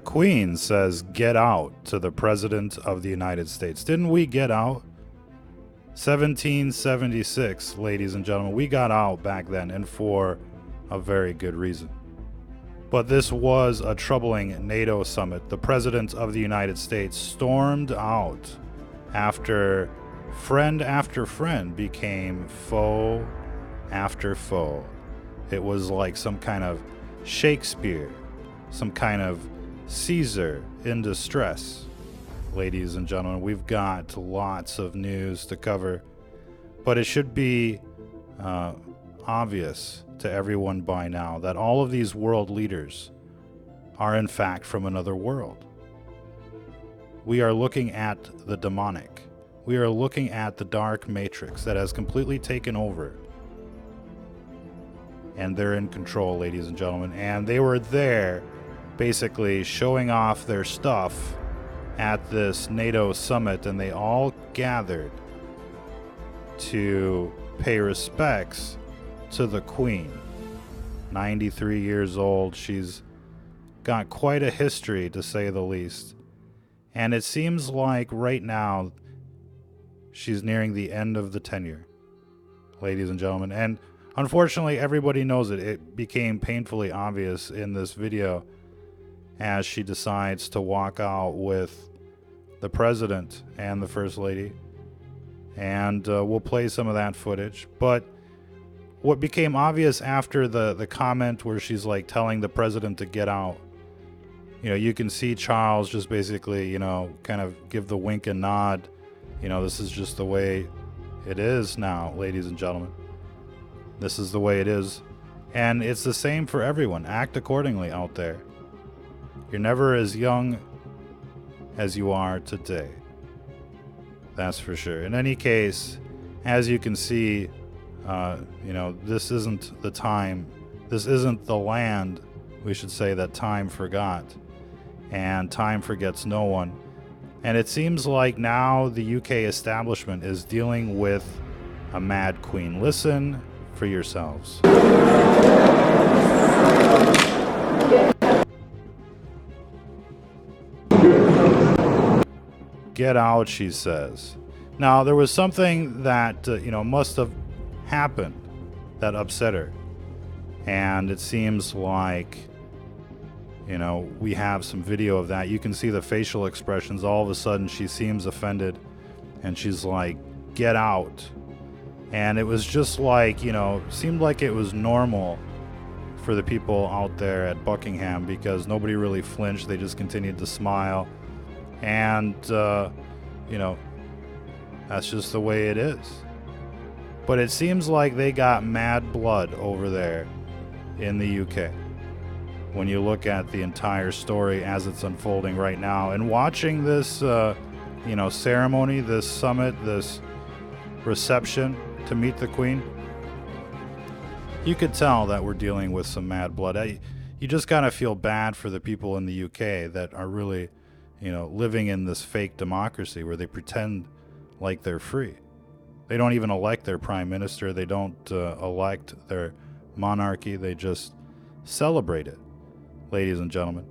Queen says get out to the President of the United States. Didn't we get out? 1776, ladies and gentlemen. We got out back then, and for a very good reason. But this was a troubling NATO summit. The President of the United States stormed out after friend became foe after foe. It was like some kind of Shakespeare, some kind of Caesar in distress. Ladies and gentlemen, we've got lots of news to cover, but it should be obvious to everyone by now that all of these world leaders are in fact from another world. We are looking at the demonic. We are looking at the dark matrix that has completely taken over. And they're in control, ladies and gentlemen. And they were there basically showing off their stuff at this NATO summit, and they all gathered to pay respects to the Queen. 93 years old. She's got quite a history, to say the least. And it seems like right now she's nearing the end of the tenure, ladies and gentlemen. And unfortunately, everybody knows it. It became painfully obvious in this video as she decides to walk out with the President and the First Lady. And we'll play some of that footage. But what became obvious after the comment where she's like telling the President to get out, you know, you can see Charles just basically, you know, kind of give the wink and nod. You know, this is just the way it is now, ladies and gentlemen. This is the way it is. And it's the same for everyone. Act accordingly out there. You're never as young as you are today. That's for sure. In any case, as you can see, you know, this isn't the time. This isn't the land, we should say, that time forgot. And time forgets no one. And it seems like now the UK establishment is dealing with a mad queen. Listen for yourselves. Get out, she says. Now, there was something that, you know, must have happened that upset her. And it seems like, you know, we have some video of that. You can see the facial expressions. All of a sudden, she seems offended. And she's like, get out. And it was just like, you know, seemed like it was normal for the people out there at Buckingham because nobody really flinched. They just continued to smile. And, you know, that's just the way it is. But it seems like they got mad blood over there in the UK when you look at the entire story as it's unfolding right now. And watching this, you know, ceremony, this summit, this reception to meet the Queen, you could tell that we're dealing with some mad blood. You just gotta feel bad for the people in the UK that are really, you know, living in this fake democracy where they pretend like they're free. They don't even elect their prime minister. They don't elect their monarchy. They just celebrate it, ladies and gentlemen.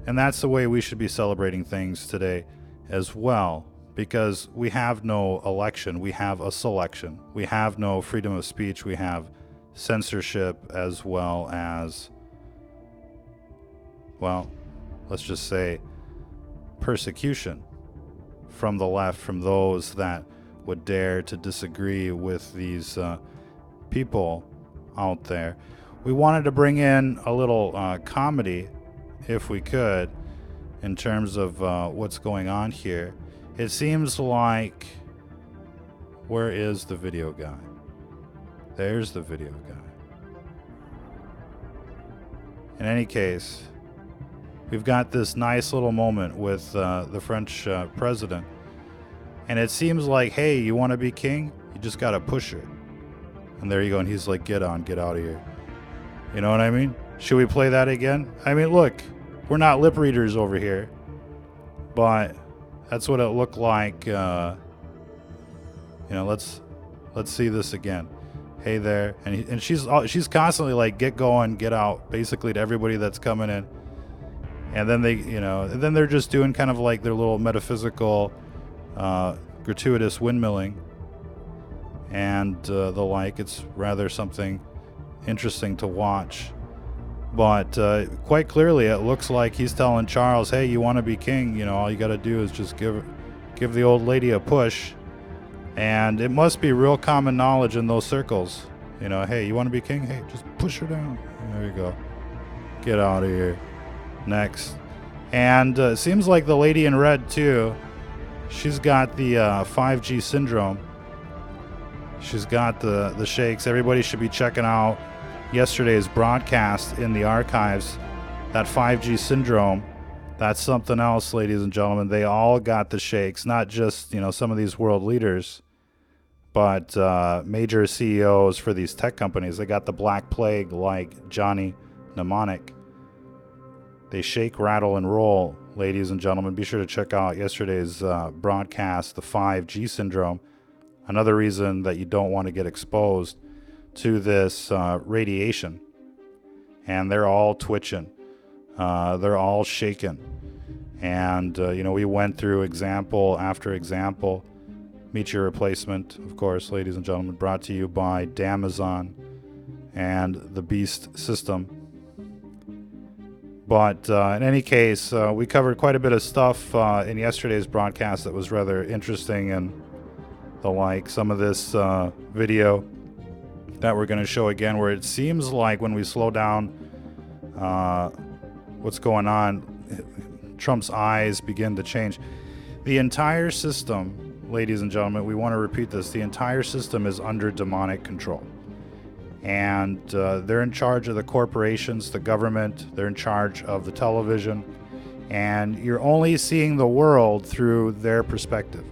And that's the way we should be celebrating things today as well, because we have no election. We have a selection. We have no freedom of speech. We have censorship as well as, well, let's just say persecution from the left, from those that would dare to disagree with these people out there. We wanted to bring in a little comedy, if we could, in terms of what's going on here. It seems like, where is the video guy? There's the video guy. In any case, we've got this nice little moment with the French president. And it seems like, hey, you want to be king? You just got to push her. And there you go. And he's like, get on, get out of here. You know what I mean? Should we play that again? I mean, look, we're not lip readers over here. But that's what it looked like. You know, let's see this again. Hey there. And she's constantly like, get going, get out, basically to everybody that's coming in. And then then they're just doing kind of like their little metaphysical, gratuitous windmilling and the like. It's rather something interesting to watch. But quite clearly, it looks like he's telling Charles, hey, you want to be king, all you got to do is just give the old lady a push. And it must be real common knowledge in those circles. Hey, you want to be king? Hey, just push her down. There you go. Get out of here. Next. And it seems like the lady in red, too, she's got the 5G syndrome. She's got the shakes. Everybody should be checking out yesterday's broadcast in the archives. That 5G syndrome, that's something else, ladies and gentlemen. They all got the shakes, not just some of these world leaders, but major CEOs for these tech companies. They got the Black Plague like Johnny Mnemonic. They shake, rattle, and roll, ladies and gentlemen. Be sure to check out yesterday's broadcast, the 5G syndrome. Another reason that you don't want to get exposed to this radiation. And they're all twitching. They're all shaking. And, we went through example after example. Meet Your Replacement, of course, ladies and gentlemen, brought to you by Damazon and the Beast System. But in any case, we covered quite a bit of stuff in yesterday's broadcast that was rather interesting and the like. Some of this video that we're going to show again, where it seems like when we slow down what's going on, Trump's eyes begin to change. The entire system, ladies and gentlemen, we want to repeat this, the entire system is under demonic control. And they're in charge of the corporations, the government, they're in charge of the television, and you're only seeing the world through their perspective.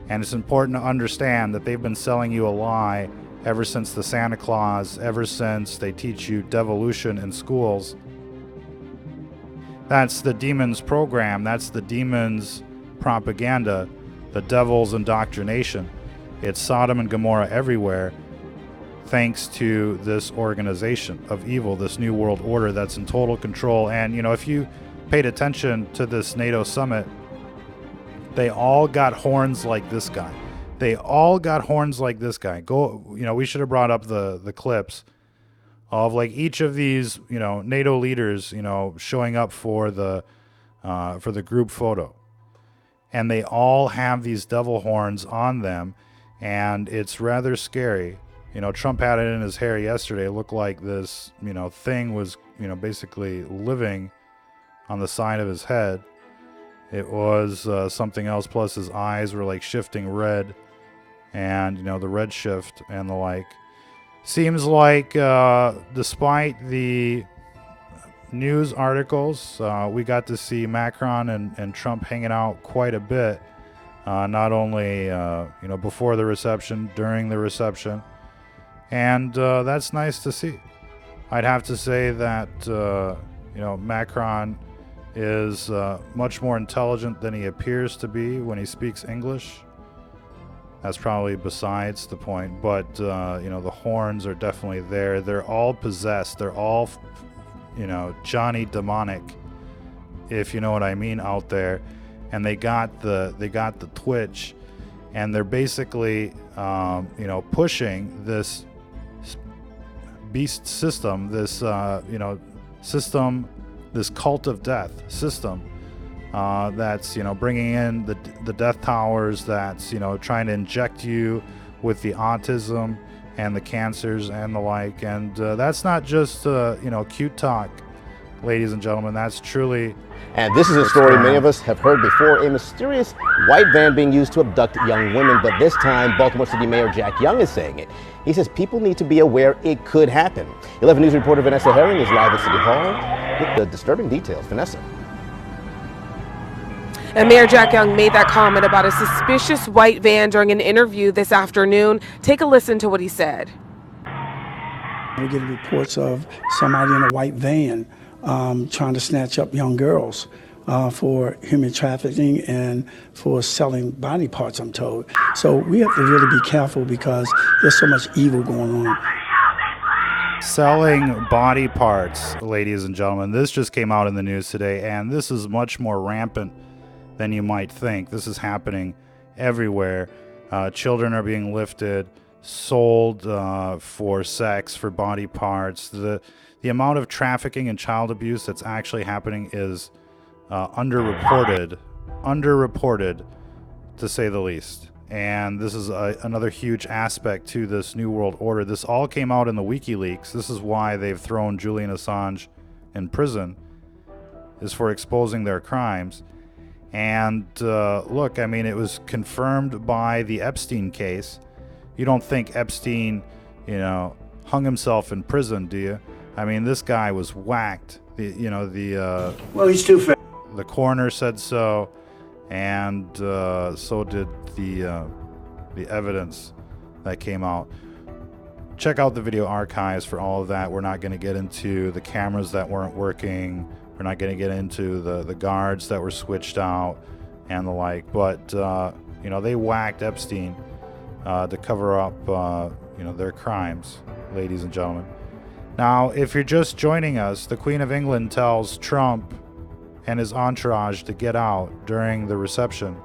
And it's important to understand that they've been selling you a lie ever since the Santa Claus, ever since they teach you devolution in schools. That's the demon's program. That's the demon's propaganda, the devil's indoctrination. It's Sodom and Gomorrah everywhere, thanks to this organization of evil, this new world order that's in total control. And, if you paid attention to this NATO summit, they all got horns like this guy. They all got horns like this guy. We should have brought up the clips of like each of these, NATO leaders, showing up for the group photo. And they all have these devil horns on them, and it's rather scary. Trump had it in his hair yesterday. It looked like this, thing was, basically living on the side of his head. It was something else, plus his eyes were like shifting red, and, the red shift and the like. Seems like despite the news articles, we got to see Macron and Trump hanging out quite a bit, not only, before the reception, during the reception. And that's nice to see. I'd have to say that, Macron is much more intelligent than he appears to be when he speaks English. That's probably besides the point. But, the horns are definitely there. They're all possessed. They're all, Johnny demonic, if you know what I mean, out there. And they got the twitch. And they're basically, pushing this beast system, this, system, this cult of death system that's, bringing in the death towers, that's, trying to inject you with the autism and the cancers and the like. And that's not just, cute talk, ladies and gentlemen. That's truly... And this is a story many of us have heard before, a mysterious white van being used to abduct young women, but this time Baltimore City Mayor Jack Young is saying it. He says people need to be aware it could happen. 11 News reporter Vanessa Herring is live at City Hall with the disturbing details. Vanessa. And Mayor Jack Young made that comment about a suspicious white van during an interview this afternoon. Take a listen to what he said. We get reports of somebody in a white van trying to snatch up young girls for human trafficking and for selling body parts, I'm told. So we have to really be careful because there's so much evil going on. selling body parts, ladies and gentlemen. This just came out in the news today, and this is much more rampant than you might think. This is happening everywhere. Children are being lifted, sold for sex, for body parts. The amount of trafficking and child abuse that's actually happening is underreported, to say the least. And this is another huge aspect to this New World Order. This all came out in the WikiLeaks. This is why they've thrown Julian Assange in prison, is for exposing their crimes. And look, I mean, it was confirmed by the Epstein case. You don't think Epstein, hung himself in prison, do you? I mean, this guy was whacked. Well, he's too fat. The coroner said so. And so did the evidence that came out. Check out the video archives for all of that. We're not going to get into the cameras that weren't working. We're not going to get into the guards that were switched out and the like. But, they whacked Epstein to cover up, their crimes, ladies and gentlemen. Now, if you're just joining us, the Queen of England tells Trump and his entourage to get out during the reception.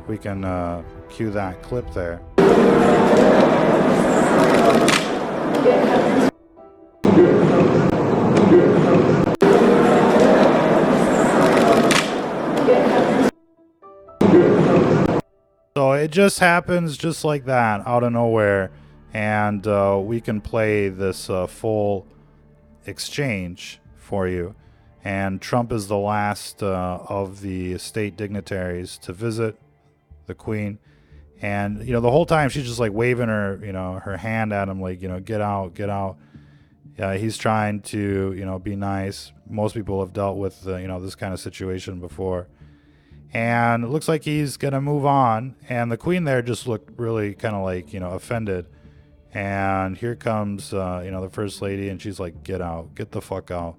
We can cue that clip there. So it just happens just like that, out of nowhere, and we can play this full exchange for you. And Trump is the last of the state dignitaries to visit the Queen. And, the whole time she's just like waving her, her hand at him, like, get out, get out. He's trying to, be nice. Most people have dealt with, this kind of situation before. And it looks like he's going to move on. And the Queen there just looked really kind of like, offended. And here comes, the First Lady, and she's like, get out, get the fuck out.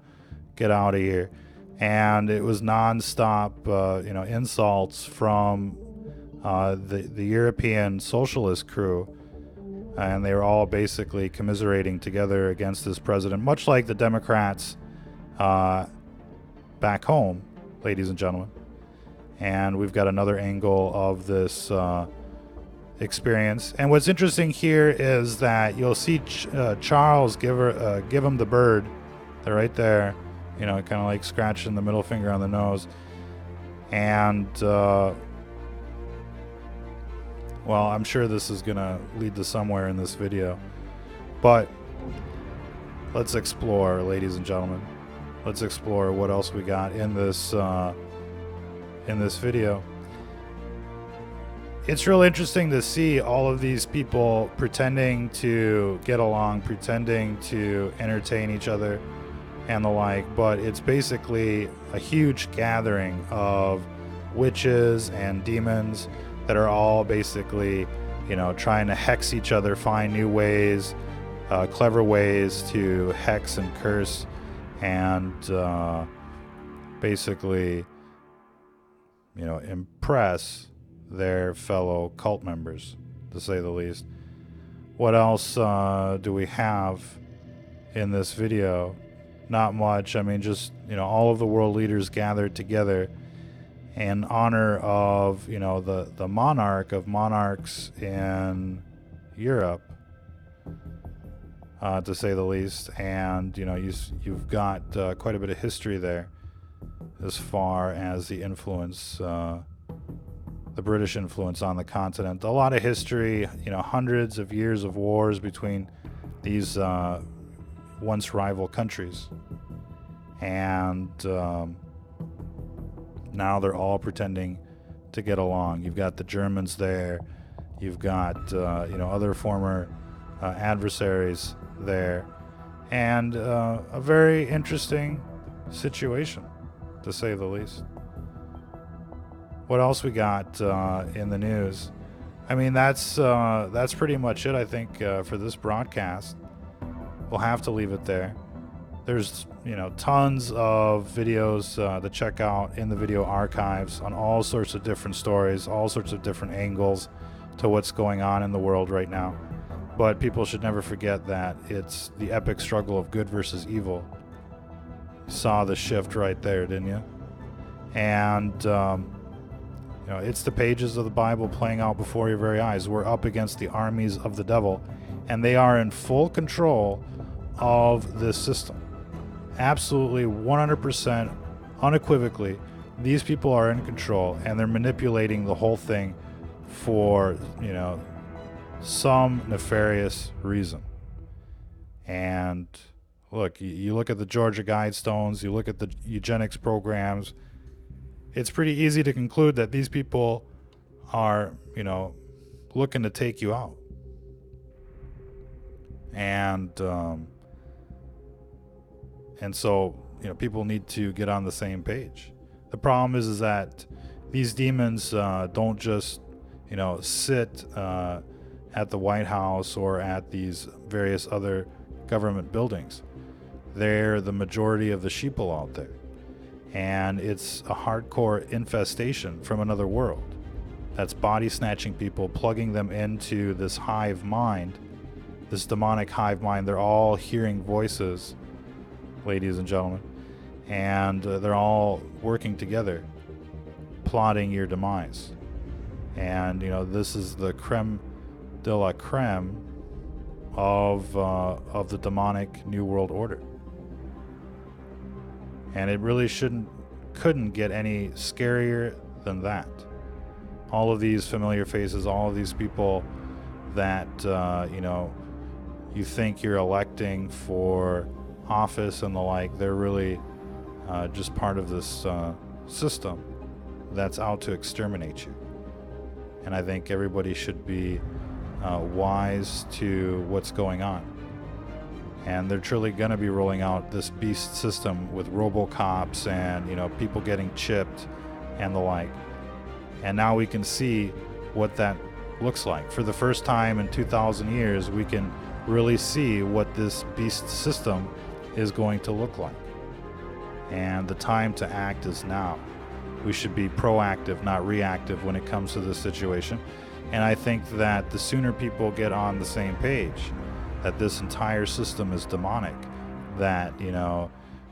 Get out of here. And it was nonstop, insults from the European socialist crew. And they were all basically commiserating together against this president, much like the Democrats back home, ladies and gentlemen. And we've got another angle of this experience. And what's interesting here is that you'll see Charles give him the bird. They're right there. Kind of like scratching the middle finger on the nose. And, well, I'm sure this is going to lead to somewhere in this video. But let's explore, ladies and gentlemen. Let's explore what else we got in this video. It's real interesting to see all of these people pretending to get along, pretending to entertain each other and the like, but it's basically a huge gathering of witches and demons that are all basically, trying to hex each other, find new ways, clever ways to hex and curse, and basically, impress their fellow cult members, to say the least. What else do we have in this video? Not much. I mean, just, all of the world leaders gathered together in honor of, the monarch of monarchs in Europe, to say the least. And, you've got quite a bit of history there as far as the influence, the British influence on the continent. A lot of history, hundreds of years of wars between these once rival countries, and now they're all pretending to get along. You've got the Germans there, you've got other former adversaries there, and a very interesting situation, to say the least. What else we got in the news? I mean, that's pretty much it, I think, for this broadcast. We'll have to leave it there. There's, tons of videos to check out in the video archives on all sorts of different stories, all sorts of different angles to what's going on in the world right now. But people should never forget that it's the epic struggle of good versus evil. You saw the shift right there, didn't you? And, it's the pages of the Bible playing out before your very eyes. We're up against the armies of the devil, and they are in full control of this system. Absolutely, 100%, unequivocally, these people are in control, and they're manipulating the whole thing for, some nefarious reason. And look, you look at the Georgia Guidestones, you look at the eugenics programs, it's pretty easy to conclude that these people are, looking to take you out. And so, people need to get on the same page. The problem is that these demons don't just, sit at the White House or at these various other government buildings. They're the majority of the sheeple out there. And it's a hardcore infestation from another world that's body snatching people, plugging them into this hive mind, this demonic hive mind. They're all hearing voices, ladies and gentlemen, and they're all working together, plotting your demise. And, this is the creme de la creme of the demonic New World Order. And it really couldn't get any scarier than that. All of these familiar faces, all of these people that, you think you're electing for office and the like, they're really just part of this system that's out to exterminate you. And I think everybody should be wise to what's going on. And they're truly going to be rolling out this beast system with robocops and, people getting chipped and the like. And now we can see what that looks like. For the first time in 2,000 years, we can really see what this beast system is going to look like. And the time to act is now. We should be proactive, not reactive when it comes to this situation. And I think that the sooner people get on the same page, that this entire system is demonic, that,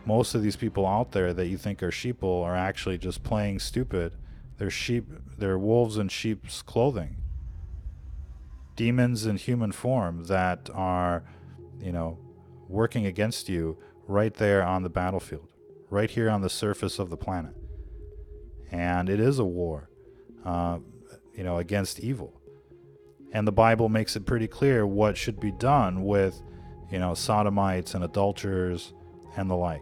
most of these people out there that you think are sheeple are actually just playing stupid. They're wolves in sheep's clothing. Demons in human form that are, working against you right there on the battlefield, right here on the surface of the planet. And it is a war, against evil. And the Bible makes it pretty clear what should be done with, sodomites and adulterers and the like.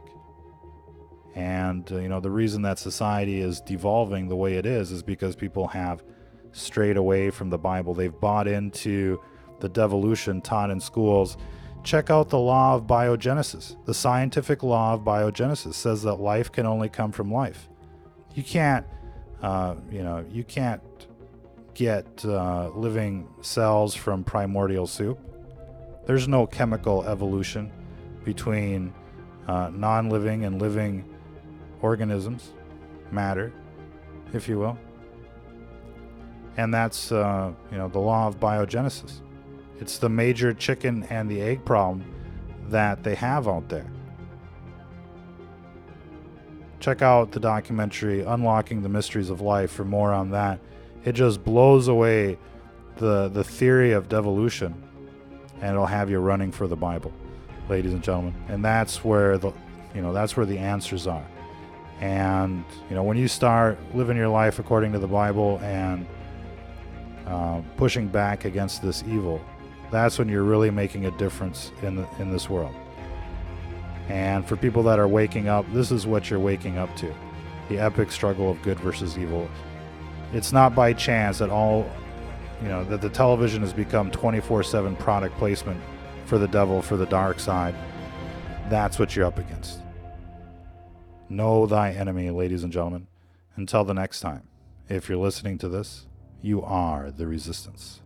And, the reason that society is devolving the way it is because people have strayed away from the Bible. They've bought into the devolution taught in schools. Check out the law of biogenesis. The scientific law of biogenesis says that life can only come from life. You can't, you can't get living cells from primordial soup. There's no chemical evolution between non-living and living organisms, matter, if you will. And that's, the law of biogenesis. It's the major chicken and the egg problem that they have out there. Check out the documentary Unlocking the Mysteries of Life for more on that. It just blows away the theory of devolution, and it'll have you running for the Bible, ladies and gentlemen. And that's where the answers are. And when you start living your life according to the Bible and pushing back against this evil, that's when you're really making a difference in this world. And for people that are waking up, this is what you're waking up to: the epic struggle of good versus evil. It's not by chance that that the television has become 24/7 product placement for the devil, for the dark side. That's what you're up against. Know thy enemy, ladies and gentlemen. Until the next time, if you're listening to this, you are the resistance.